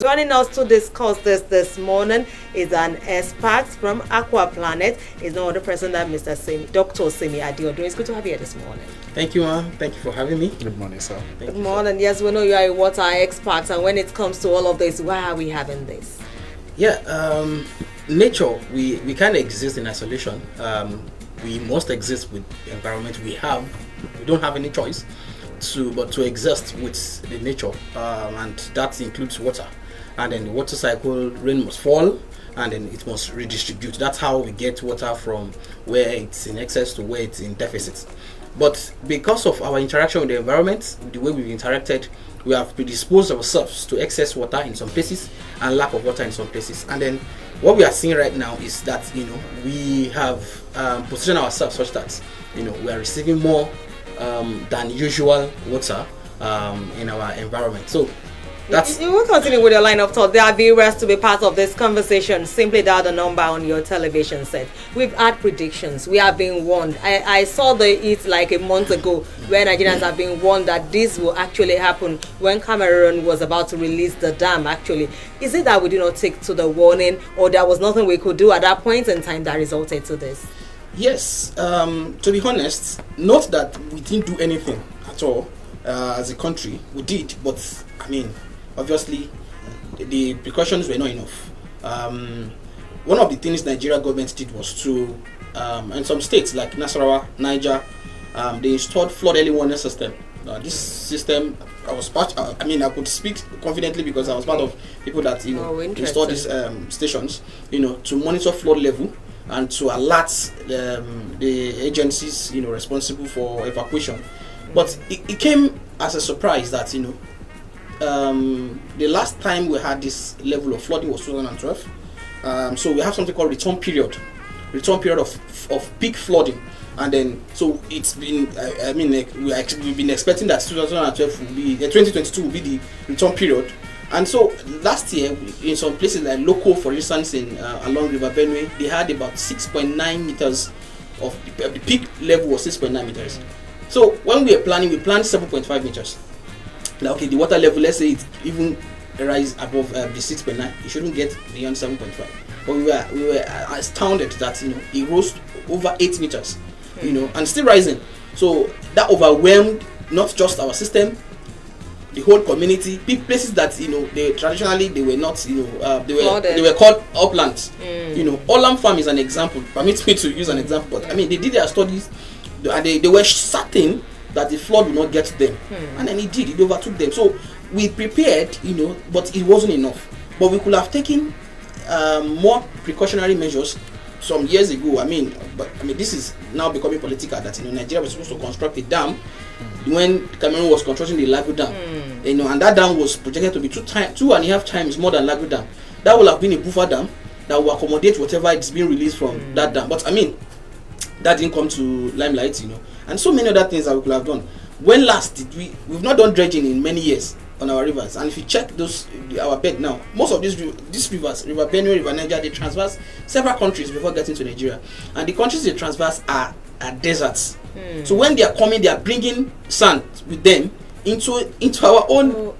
Joining us to discuss this morning is an expert from Aqua Planet. Is no other person than Dr. Simi Adeodo. It's good to have you here this morning. Thank you, ma'am. Thank you for having me. Good morning, sir. Good morning. Yes, we know you are a water expert, and when it comes to all of this, why are we having this? Yeah, nature, we can't exist in isolation. We must exist with the environment we have. We don't have any choice but to exist with the nature, and that includes water. And then the water cycle, rain must fall, and then it must redistribute. That's how we get water from where it's in excess to where it's in deficit. But because of our interaction with the environment, the way we've interacted, we have predisposed ourselves to excess water in some places and lack of water in some places. And then what we are seeing right now is that we have positioned ourselves such that we are receiving more than usual water in our environment. So you will continue with your line of thought. There are viewers to be part of this conversation. Simply dial the number on your television set. We've had predictions. We have been warned. I saw it like a month ago where Nigerians have been warned that this will actually happen when Cameroon was about to release the dam. Actually, is it that we did not take to the warning, or there was nothing we could do at that point in time that resulted to this? Yes. To be honest, not that we didn't do anything at all as a country. We did, but obviously, the precautions were not enough. One of the things Nigeria government did was to, in some states like Nasarawa, Niger, they installed flood early warning system. This system, I was part. I could speak confidently because I was part of people that installed these stations. To monitor flood level and to alert the agencies responsible for evacuation. But it came as a surprise that the last time we had this level of flooding was 2012. So we have something called return period of peak flooding, and then so it's been. We've been expecting that 2012 will be 2022 will be the return period, and so last year in some places like Loco, for instance, in along River Benue, they had about 6.9 meters of the peak level was 6.9 meters. So when we planned 7.5 meters. Now, okay, the water level, let's say it even rise above the 6.9, it shouldn't get beyond 7.5. But we were astounded that it rose over 8 meters, and still rising. So that overwhelmed not just our system, the whole community. Places that they traditionally they were not, they were called uplands. Olam Farm is an example. Permit me to use an example, but they did their studies, and they were certain that the flood will not get to them, and then it overtook them. So we prepared, but it wasn't enough. But we could have taken more precautionary measures some years ago. This is now becoming political. That Nigeria was supposed to construct a dam when Cameroon was constructing the Lago Dam, and that dam was projected to be 2.5 times more than Lago Dam. That will have been a buffer dam that will accommodate whatever is being released from that dam. But that didn't come to limelight, and so many other things that we could have done. When last did we've not done dredging in many years on our rivers, and if you check our bed now, most of these rivers, River Benue, River Niger, they traverse several countries before getting to Nigeria, and the countries they traverse are deserts. So when they are coming, they are bringing sand with them into our own.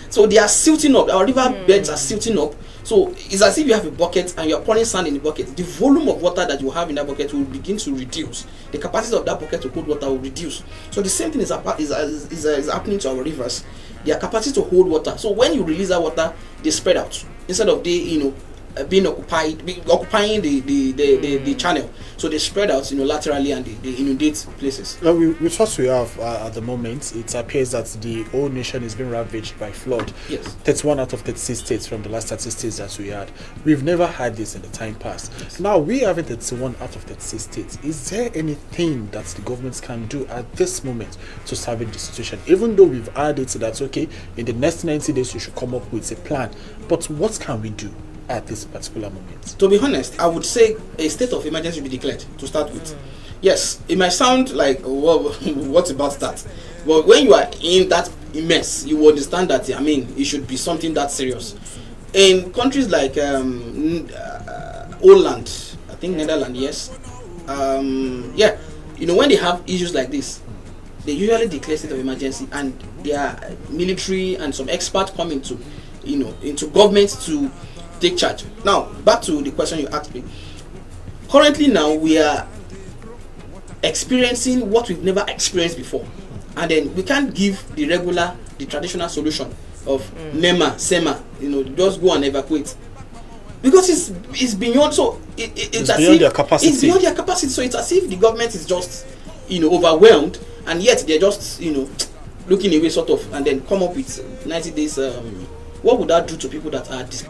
So they are silting up. Our river beds are silting up. So it's as if you have a bucket and you are pouring sand in the bucket. The volume of water that you have in that bucket will begin to reduce. The capacity of that bucket to hold water will reduce. So the same thing is happening to our rivers. Their capacity to hold water. So when you release that water, they spread out instead of occupying the channel. So they spread out laterally, and they inundate places. Now, with what we have at the moment, it appears that the whole nation is being ravaged by flood. Yes. 31 out of 36 states from the last statistics that we had. We've never had this in the time past. Yes. Now we have 31 out of 36 states. Is there anything that the governments can do at this moment to salvage the situation? Even though we've added that in the next 90 days you should come up with a plan. But what can we do at this particular moment? To be honest, I would say a state of emergency be declared to start with. Yes, it might sound like, well, what about that? But when you are in that mess, you will understand that it should be something that serious. In countries like Holland, I think Netherlands, yes, when they have issues like this, they usually declare state of emergency, and their military and some experts come into into government to take charge. Now, back to the question you asked me. Currently now, we are experiencing what we've never experienced before. And then we can't give the traditional solution of NEMA, SEMA, just go and evacuate. Because it's beyond, so it's as beyond if their capacity. It's beyond their capacity. So it's as if the government is just, overwhelmed, and yet they're just, looking away sort of, and then come up with 90 days. What would that do to people that are